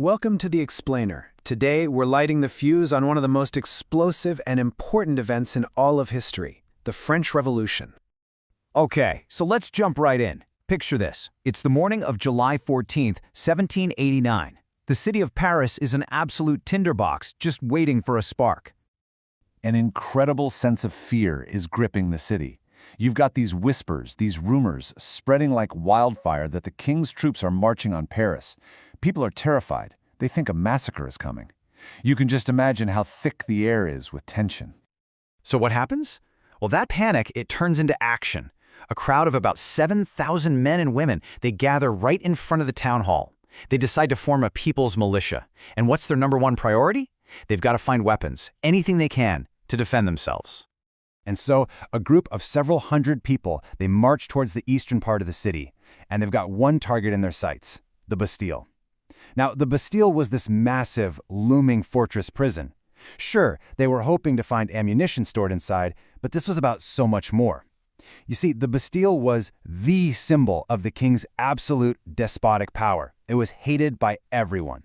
Welcome to The Explainer. Today, we're lighting the fuse on one of the most explosive and important events in all of history, the French Revolution. Okay, so let's jump right in. Picture this. It's the morning of July 14th, 1789. The city of Paris is an absolute tinderbox, just waiting for a spark. An incredible sense of fear is gripping the city. You've got these whispers, these rumors, spreading like wildfire that the king's troops are marching on Paris. People are terrified. They think a massacre is coming. You can just imagine how thick the air is with tension. So what happens? Well, that panic, it turns into action. A crowd of about 7,000 men and women, they gather right in front of the town hall. They decide to form a people's militia. And what's their number one priority? They've got to find weapons, anything they can, to defend themselves. And so, a group of several hundred people, they march towards the eastern part of the city, and they've got one target in their sights, the Bastille. Now, the Bastille was this massive, looming fortress prison. Sure, they were hoping to find ammunition stored inside, but this was about so much more. You see, the Bastille was the symbol of the king's absolute despotic power. It was hated by everyone.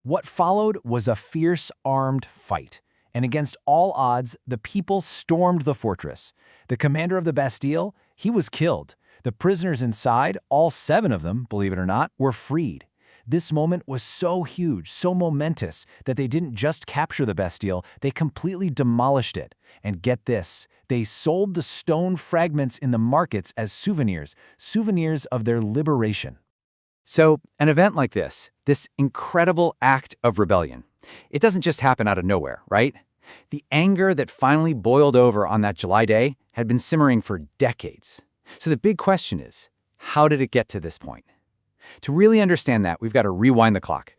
What followed was a fierce armed fight. And against all odds, the people stormed the fortress. The commander of the Bastille, he was killed. The prisoners inside, all 7 of them, believe it or not, were freed. This moment was so huge, so momentous, that they didn't just capture the Bastille, they completely demolished it. And get this, they sold the stone fragments in the markets as souvenirs of their liberation. So, an event like this incredible act of rebellion, it doesn't just happen out of nowhere, right? The anger that finally boiled over on that July day had been simmering for decades. So the big question is, how did it get to this point? To really understand that, we've got to rewind the clock.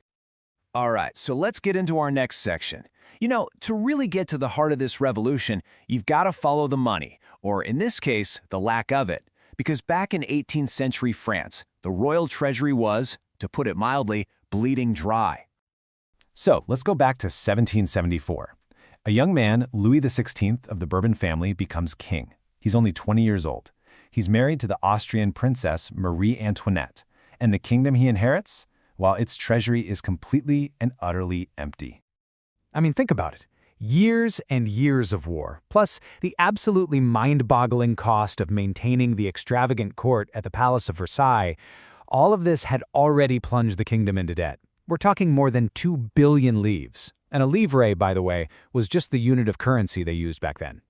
All right, so let's get into our next section. You know, to really get to the heart of this revolution, you've got to follow the money, or in this case, the lack of it. Because back in 18th century France, the royal treasury was, to put it mildly, bleeding dry. So, let's go back to 1774. A young man, Louis XVI of the Bourbon family, becomes king. He's only 20 years old. He's married to the Austrian princess Marie Antoinette. And the kingdom he inherits? Well, its treasury is completely and utterly empty. I mean, think about it. Years and years of war, plus the absolutely mind-boggling cost of maintaining the extravagant court at the Palace of Versailles, all of this had already plunged the kingdom into debt. We're talking more than 2 billion livres. And a livre, by the way, was just the unit of currency they used back then.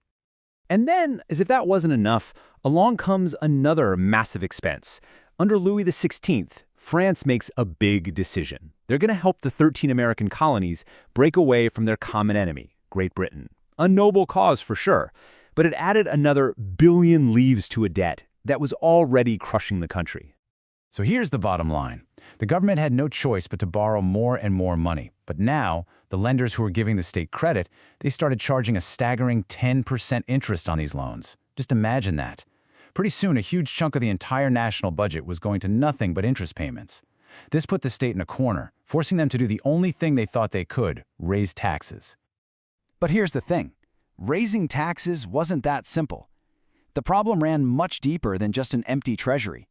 And then, as if that wasn't enough, along comes another massive expense. Under Louis XVI, France makes a big decision. They're going to help the 13 American colonies break away from their common enemy, Great Britain. A noble cause for sure, but it added another billion livres to a debt that was already crushing the country. So here's the bottom line. The government had no choice but to borrow more and more money. But now, the lenders who were giving the state credit, they started charging a staggering 10% interest on these loans. Just imagine that. Pretty soon, a huge chunk of the entire national budget was going to nothing but interest payments. This put the state in a corner, forcing them to do the only thing they thought they could, raise taxes. But here's the thing. Raising taxes wasn't that simple. The problem ran much deeper than just an empty treasury.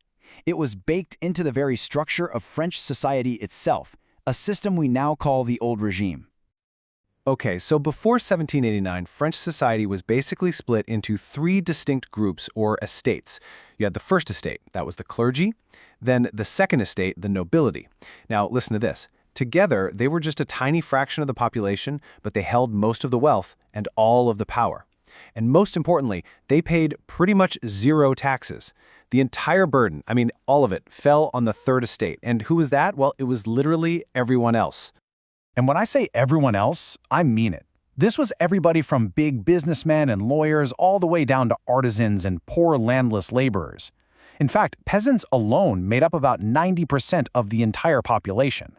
It was baked into the very structure of French society itself, a system we now call the Old Regime. Okay, so before 1789, French society was basically split into 3 distinct groups or estates. You had the first estate, that was the clergy, then the second estate, the nobility. Now, listen to this. Together, they were just a tiny fraction of the population, but they held most of the wealth and all of the power. And most importantly, they paid pretty much 0 taxes. The entire burden, I mean, all of it, fell on the third estate. And who was that? Well, it was literally everyone else. And when I say everyone else, I mean it. This was everybody from big businessmen and lawyers all the way down to artisans and poor landless laborers. In fact, peasants alone made up about 90% of the entire population.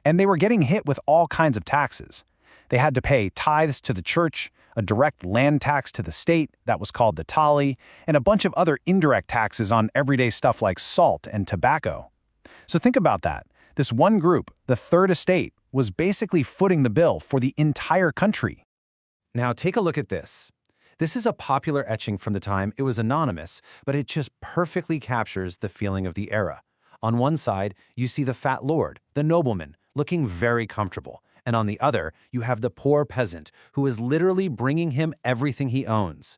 And they were getting hit with all kinds of taxes. They had to pay tithes to the church, a direct land tax to the state, that was called the Taille, and a bunch of other indirect taxes on everyday stuff like salt and tobacco. So think about that. This one group, the Third Estate, was basically footing the bill for the entire country. Now take a look at this. This is a popular etching from the time. It was anonymous, but it just perfectly captures the feeling of the era. On one side, you see the fat lord, the nobleman, looking very comfortable. And on the other, you have the poor peasant, who is literally bringing him everything he owns.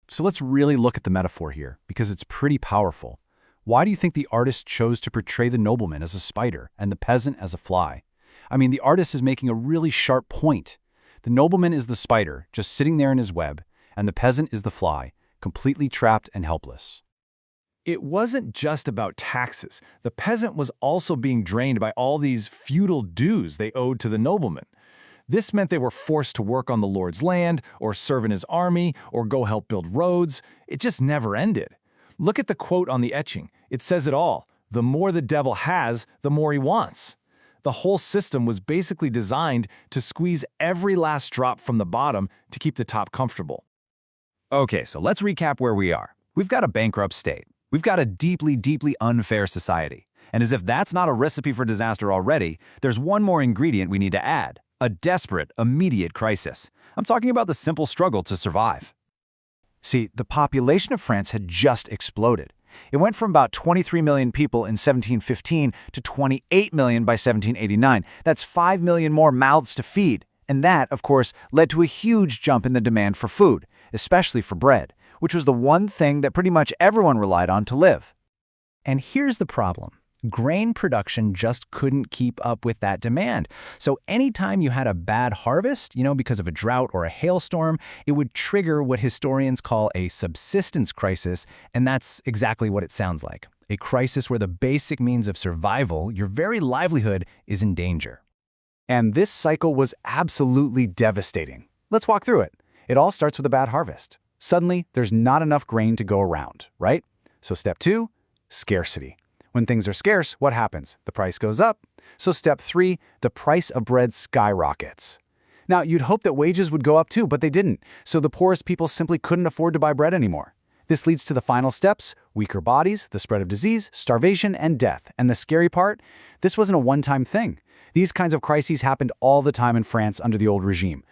So let's really look at the metaphor here, because it's pretty powerful. Why do you think the artist chose to portray the nobleman as a spider and the peasant as a fly? I mean, the artist is making a really sharp point. The nobleman is the spider, just sitting there in his web, and the peasant is the fly, completely trapped and helpless. It wasn't just about taxes. The peasant was also being drained by all these feudal dues they owed to the nobleman. This meant they were forced to work on the lord's land, or serve in his army, or go help build roads. It just never ended. Look at the quote on the etching. It says it all. The more the devil has, the more he wants. The whole system was basically designed to squeeze every last drop from the bottom to keep the top comfortable. Okay, so let's recap where we are. We've got a bankrupt state. We've got a deeply, deeply unfair society. And as if that's not a recipe for disaster already, there's one more ingredient we need to add. A desperate, immediate crisis. I'm talking about the simple struggle to survive. See, the population of France had just exploded. It went from about 23 million people in 1715 to 28 million by 1789. That's 5 million more mouths to feed. And that, of course, led to a huge jump in the demand for food, especially for bread, which was the one thing that pretty much everyone relied on to live. And here's the problem. Grain production just couldn't keep up with that demand. So anytime you had a bad harvest, because of a drought or a hailstorm, it would trigger what historians call a subsistence crisis, and that's exactly what it sounds like. A crisis where the basic means of survival, your very livelihood, is in danger. And this cycle was absolutely devastating. Let's walk through it. It all starts with a bad harvest. Suddenly, there's not enough grain to go around, right? So step 2, scarcity. When things are scarce, what happens? The price goes up. So step 3, the price of bread skyrockets. Now, you'd hope that wages would go up too, but they didn't. So the poorest people simply couldn't afford to buy bread anymore. This leads to the final steps: weaker bodies, the spread of disease, starvation, and death. And the scary part? This wasn't a one-time thing. These kinds of crises happened all the time in France under the old regime.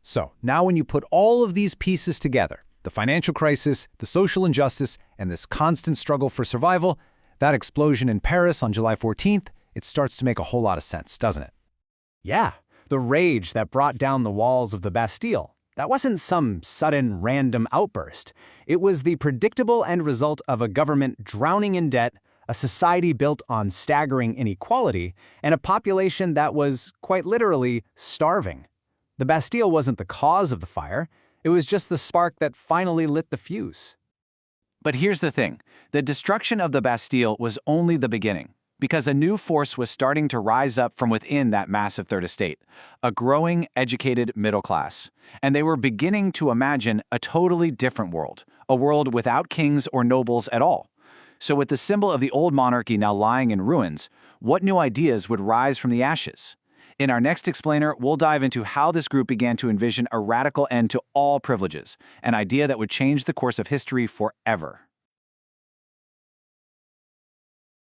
So now when you put all of these pieces together, the financial crisis, the social injustice, and this constant struggle for survival, that explosion in Paris on July 14th, it starts to make a whole lot of sense, doesn't it? Yeah, the rage that brought down the walls of the Bastille. That wasn't some sudden, random outburst. It was the predictable end result of a government drowning in debt, a society built on staggering inequality, and a population that was, quite literally, starving. The Bastille wasn't the cause of the fire. It was just the spark that finally lit the fuse. But here's the thing. The destruction of the Bastille was only the beginning, because a new force was starting to rise up from within that massive third estate, a growing, educated middle class. And they were beginning to imagine a totally different world, a world without kings or nobles at all. So with the symbol of the old monarchy now lying in ruins, what new ideas would rise from the ashes? In our next explainer, we'll dive into how this group began to envision a radical end to all privileges, an idea that would change the course of history forever.